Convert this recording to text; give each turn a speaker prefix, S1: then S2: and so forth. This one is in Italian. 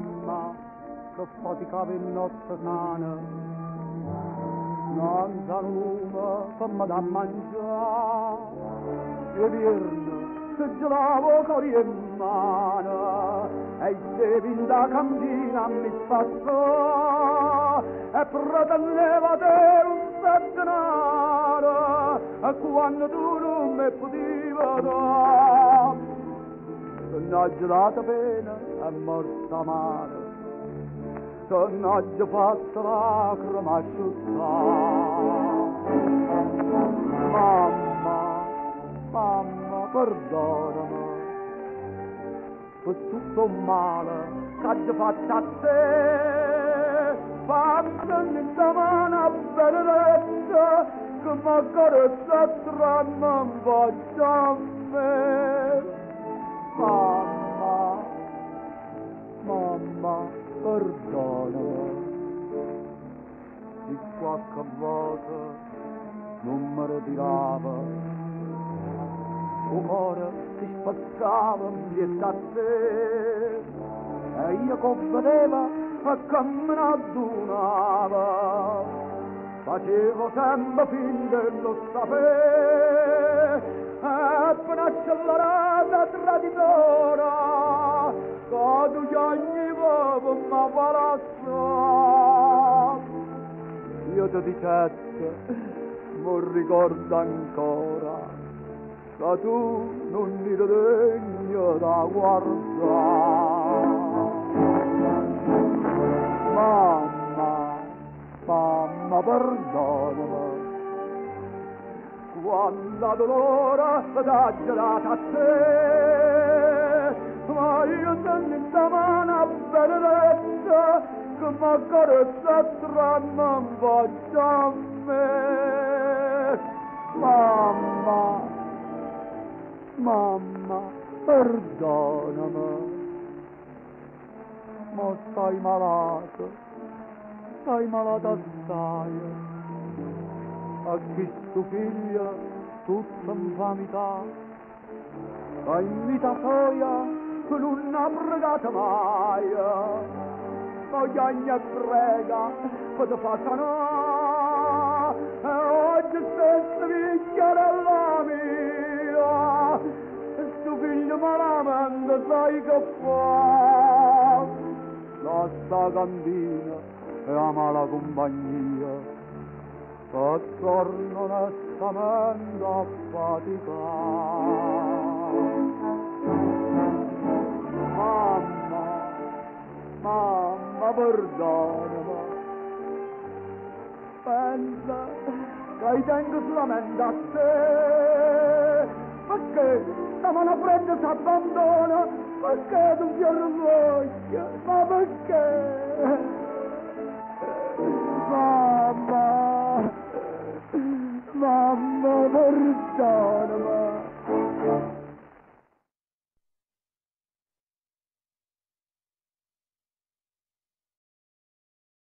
S1: mamma, che faticava in notte nana, non sa nulla come da mangiare, e vierne se gelavo cori in mano, e se vinta cantina mi passò, e pretendeva te un denaro, e quando tu non mi potevi dare, non ho gelata pena è morta male, non ho già fatto lacrime asciuttare. Mamma, perdonami per tutto il male che ho fatto a te, passami in mano benedetta che mi accarezza tra non faccia a me. Mamma, perdonami di qualche volta non mi ritirava, il cuore si spazzava dietro a te, e io convedeva che me ne adunava, facevo sempre finta di non sapere, e appena accelerata traditora, che tu ogni volta mi palazzo. Io ti dicette, mi ricordo ancora, che tu non eri degno da guardare. Mamma, perdonami, quando dolore t'ha gelato a te, ma io sento in mano benedetta che mi accarezza tra non faccia a me. Mamma, perdonami, ma stai malata assai, a chi stu figlia tutta infamità, a invita soia che non ha pregata mai, ma ogni prega che ti fa sanare, e oggi stesso figlia della mia, stu figlio malamente sai che fa, la sta cantina e ama la compagnia, che torno onestamente a faticare. Mamma, perdonami, pensa che tengo solamente a te, perché la mano fredda si abbandona, perché tu mi voglia, ma perché? Mamma, perdonami.